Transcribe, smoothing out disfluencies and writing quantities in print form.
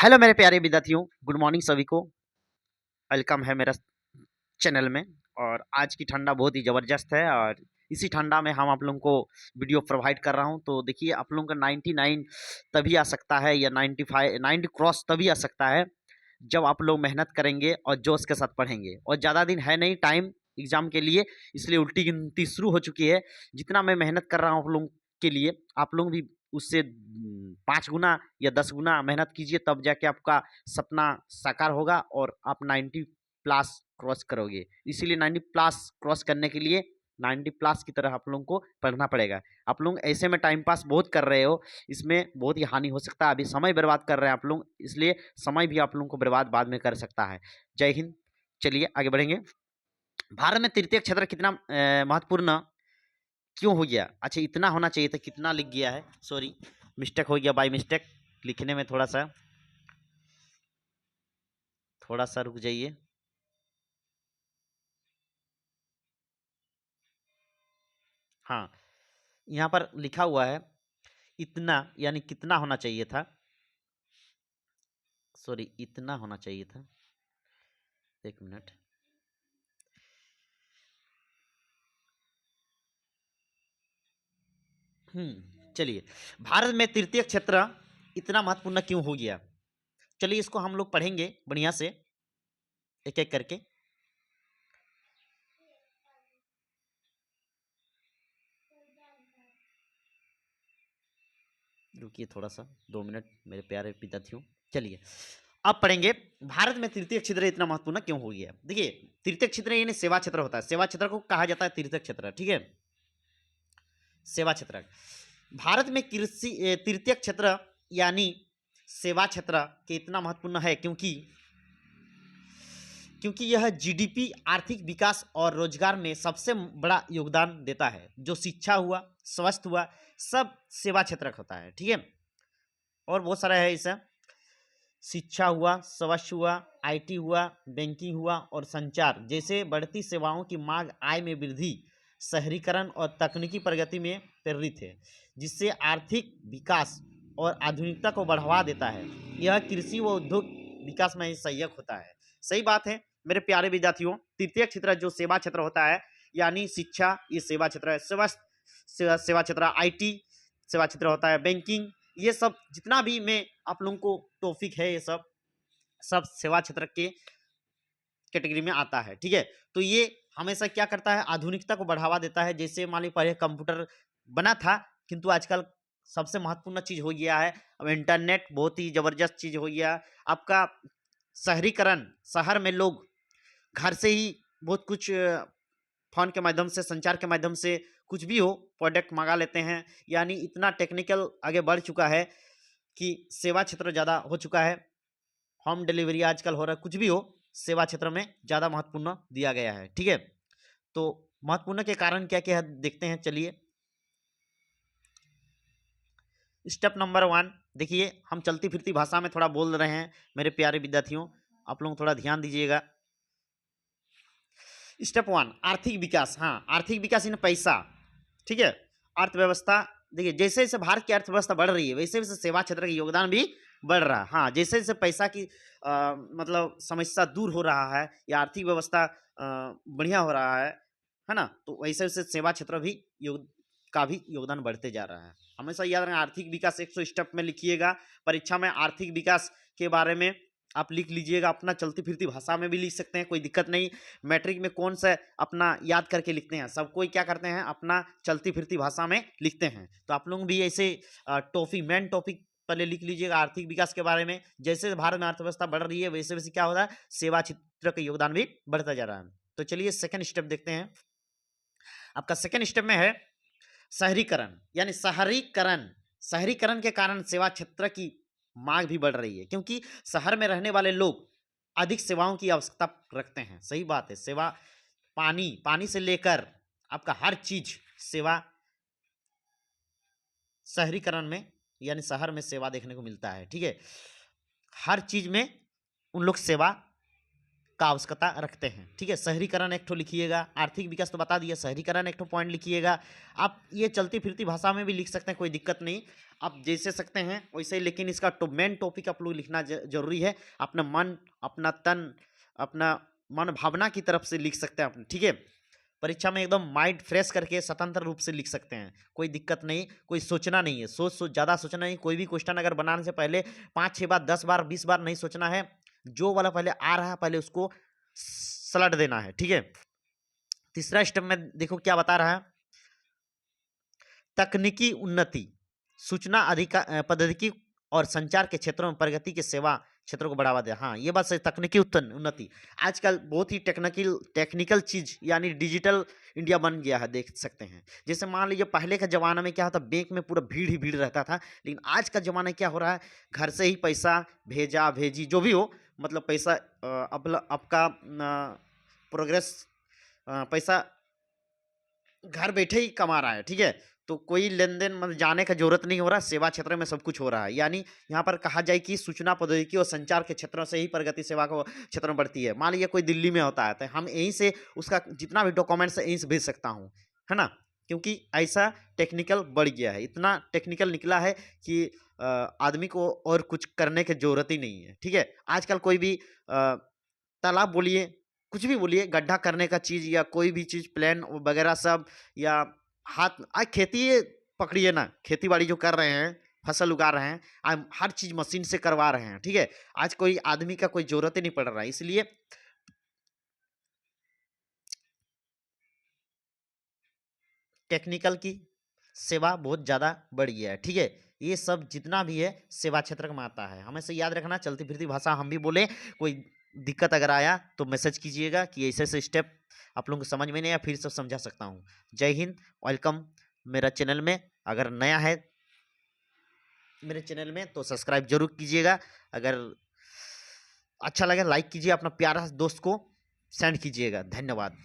Hello मेरे प्यारे विद्यार्थियों, गुड मॉर्निंग सभी को। वेलकम है मेरा चैनल में। और आज की ठंडा बहुत ही ज़बरदस्त है और इसी ठंडा में हम आप लोगों को वीडियो प्रोवाइड कर रहा हूं। तो देखिए, आप लोगों का 99 तभी आ सकता है या 95 90 क्रॉस तभी आ सकता है जब आप लोग मेहनत करेंगे और जोश के साथ पढ़ेंगे। और ज़्यादा दिन है नहीं टाइम एग्ज़ाम के लिए, इसलिए उल्टी गिनती शुरू हो चुकी है। जितना मैं मेहनत कर रहा हूँ आप लोगों के लिए, आप लोग भी उससे 5 गुना या 10 गुना मेहनत कीजिए, तब जाके आपका सपना साकार होगा और आप 90+ क्रॉस करोगे। इसीलिए 90+ क्रॉस करने के लिए 90+ की तरह आप लोगों को पढ़ना पड़ेगा। आप लोग ऐसे में टाइम पास बहुत कर रहे हो, इसमें बहुत ही हानि हो सकता है। अभी समय बर्बाद कर रहे हैं आप लोग, इसलिए समय भी आप लोगों को बर्बाद बाद में कर सकता है। जय हिंद। चलिए आगे बढ़ेंगे। भारत में तृतीय क्षेत्र कितना महत्वपूर्ण क्यों हो गया? अच्छा, इतना होना चाहिए था, कितना लिख गया है, सॉरी मिस्टेक हो गया, बाय मिस्टेक लिखने में थोड़ा सा रुक जाइए। हाँ, यहाँ पर लिखा हुआ है इतना, यानी कितना होना चाहिए था, सॉरी इतना होना चाहिए था। एक मिनट। चलिए, भारत में तृतीय क्षेत्र इतना महत्वपूर्ण क्यों हो गया? चलिए इसको हम लोग पढ़ेंगे बढ़िया से, एक एक करके। रुकिए थोड़ा सा, 2 मिनट मेरे प्यारे विद्यार्थियों। चलिए अब पढ़ेंगे, भारत में तृतीय क्षेत्र इतना महत्वपूर्ण क्यों हो गया। देखिए, तृतीय क्षेत्र यानी सेवा क्षेत्र होता है, सेवा क्षेत्र को कहा जाता है तृतीय क्षेत्र, ठीक है, सेवा क्षेत्र। भारत में कृषि तृतीय क्षेत्र यानी सेवा क्षेत्र के इतना महत्वपूर्ण है क्योंकि यह जीडीपी, आर्थिक विकास और रोजगार में सबसे बड़ा योगदान देता है। जो शिक्षा हुआ, स्वास्थ्य हुआ, सब सेवा क्षेत्र का होता है, ठीक है। और बहुत सारा है इसे, शिक्षा हुआ, स्वास्थ्य हुआ, आईटी हुआ, बैंकिंग हुआ और संचार जैसे बढ़ती सेवाओं की मांग, आय में वृद्धि, शहरीकरण और तकनीकी प्रगति में प्रेरित है, जिससे आर्थिक विकास और आधुनिकता को बढ़ावा देता है। यह कृषि व उद्योग विकास में सहायक होता है। सही बात है मेरे प्यारे विद्यार्थियों। तृतीय क्षेत्र जो सेवा क्षेत्र होता है, यानी शिक्षा ये सेवा क्षेत्र है, स्वास्थ्य सेवा क्षेत्र, आईटी सेवा क्षेत्र होता है, बैंकिंग, ये सब जितना भी मैं आप लोगों को टॉपिक है, ये सब सब सेवा क्षेत्र के कैटेगरी में आता है, ठीक है। तो ये हमेशा क्या करता है, आधुनिकता को बढ़ावा देता है। जैसे मान लीजिए पहले कंप्यूटर बना था, किंतु आजकल सबसे महत्वपूर्ण चीज हो गया है अब इंटरनेट, बहुत ही जबरदस्त चीज हो गया आपका। शहरीकरण, शहर में लोग घर से ही बहुत कुछ फोन के माध्यम से, संचार के माध्यम से कुछ भी हो प्रोडक्ट मंगा लेते हैं। यानी इतना टेक्निकल आगे बढ़ चुका है कि सेवा क्षेत्र ज़्यादा हो चुका है। होम डिलीवरी आजकल हो रहा है, कुछ भी हो सेवा क्षेत्र में ज़्यादा महत्वपूर्ण दिया गया है, ठीक है। तो महत्वपूर्ण के कारण क्या क्या है देखते हैं, चलिए। स्टेप नंबर 1 देखिए, हम चलती फिरती भाषा में थोड़ा बोल रहे हैं मेरे प्यारे विद्यार्थियों, आप लोग थोड़ा ध्यान दीजिएगा। स्टेप 1 आर्थिक विकास। हाँ, आर्थिक विकास इन पैसा, ठीक है। अर्थव्यवस्था, देखिए जैसे जैसे भारत की अर्थव्यवस्था बढ़ रही है, वैसे वैसे सेवा क्षेत्र का योगदान भी बढ़ रहा है। हाँ, जैसे जैसे पैसा की मतलब समस्या दूर हो रहा है या आर्थिक व्यवस्था बढ़िया हो रहा है ना, तो वैसे वैसे सेवा क्षेत्र भी का भी योगदान बढ़ते जा रहा है। हमेशा याद रखना, आर्थिक विकास 100 स्टेप में लिखिएगा। परीक्षा में आर्थिक विकास के बारे में आप लिख लीजिएगा, अपना चलती फिरती भाषा में भी लिख सकते हैं, कोई दिक्कत नहीं। मैट्रिक में कौन सा अपना याद करके लिखते हैं, सब कोई क्या करते हैं, अपना चलती फिरती भाषा में लिखते हैं। तो आप लोग भी ऐसे टॉपिक, मेन टॉपिक पहले लिख लीजिएगा आर्थिक विकास के बारे में। जैसे भारत में अर्थव्यवस्था बढ़ रही है, वैसे वैसे क्या हो रहा है, सेवा क्षेत्र का योगदान भी बढ़ता जा रहा है। तो चलिए सेकंड स्टेप देखते हैं। आपका सेकंड स्टेप में है शहरीकरण, यानी शहरीकरण, शहरीकरण के कारण सेवा क्षेत्र की मांग भी बढ़ रही है, क्योंकि शहर में रहने वाले लोग अधिक सेवाओं की आवश्यकता रखते हैं। सही बात है, सेवा, पानी, पानी से लेकर आपका हर चीज सेवा शहरीकरण में, यानी शहर में सेवा देखने को मिलता है, ठीक है। हर चीज में उन लोग सेवा का आवश्यकता रखते हैं। ठीक है, शहरीकरण एक ठो लिखिएगा, आर्थिक विकास तो बता दिया, शहरीकरण एक ठो पॉइंट लिखिएगा। आप ये चलती फिरती भाषा में भी लिख सकते हैं, कोई दिक्कत नहीं, आप जैसे सकते हैं वैसे ही, लेकिन इसका मेन टॉपिक आप लोग लिखना जरूरी है। अपना मन, अपना तन, अपना मन भावना की तरफ से लिख सकते हैं अपने। ठीक है, परीक्षा में एकदम माइंड फ्रेश करके स्वतंत्र रूप से लिख सकते हैं, कोई दिक्कत नहीं, कोई सोचना नहीं है, ज़्यादा सोचना नहीं। कोई भी क्वेश्चन अगर बनाने से पहले 5-6 बार, 10 बार, 20 बार नहीं सोचना है, जो वाला पहले आ रहा है पहले उसको सलट देना है। ठीक है, तीसरा स्टेप में देखो क्या बता रहा है, तकनीकी उन्नति, सूचना अधिकार प्रौद्योगिकी और संचार के क्षेत्रों में प्रगति के सेवा क्षेत्रों को बढ़ावा दे। हाँ, ये बात सही, तकनीकी उन्नति, आजकल बहुत ही टेक्निकल चीज यानी डिजिटल इंडिया बन गया है, देख सकते हैं। जैसे मान लीजिए पहले का जमाना में क्या होता, बैंक में पूरा भीड़ ही भीड़ रहता था, लेकिन आज का जमाना क्या हो रहा है, घर से ही पैसा भेजा भेजी जो भी हो, मतलब पैसा आपका प्रोग्रेस, पैसा घर बैठे ही कमा रहा है। ठीक है, तो कोई लेन देन मतलब जाने का जरूरत नहीं हो रहा, सेवा क्षेत्र में सब कुछ हो रहा है। यानी यहाँ पर कहा जाए कि सूचना प्रौद्योगिकी और संचार के क्षेत्रों से ही प्रगति सेवा को क्षेत्र में बढ़ती है। मान लीजिए कोई दिल्ली में होता है तो हम यहीं से उसका जितना भी डॉक्यूमेंट्स है यहीं से भेज सकता हूँ, है ना, क्योंकि ऐसा टेक्निकल बढ़ गया है, इतना टेक्निकल निकला है कि आदमी को और कुछ करने की जरूरत ही नहीं है। ठीक है, आजकल कोई भी तालाब बोलिए, कुछ भी बोलिए, गड्ढा करने का चीज़ या कोई भी चीज़ प्लान वगैरह सब, या हाथ आज खेती पकड़िए ना, खेती बाड़ी जो कर रहे हैं, फसल उगा रहे हैं, आज हर चीज़ मशीन से करवा रहे हैं। ठीक है, आज कोई आदमी का कोई जरूरत ही नहीं पड़ रहा है, इसलिए टेक्निकल की सेवा बहुत ज़्यादा बढ़ गया है। ठीक है, ये सब जितना भी है सेवा क्षेत्र में आता है, हमें से याद रखना, चलती फिरती भाषा हम भी बोले, कोई दिक्कत अगर आया तो मैसेज कीजिएगा कि ऐसे ऐसे स्टेप आप लोगों को समझ में नहीं आया, फिर सब समझा सकता हूँ। जय हिंद, वेलकम मेरा चैनल में। अगर नया है मेरे चैनल में तो सब्सक्राइब जरूर कीजिएगा, अगर अच्छा लगे लाइक कीजिए, अपना प्यारा दोस्त को सेंड कीजिएगा। धन्यवाद।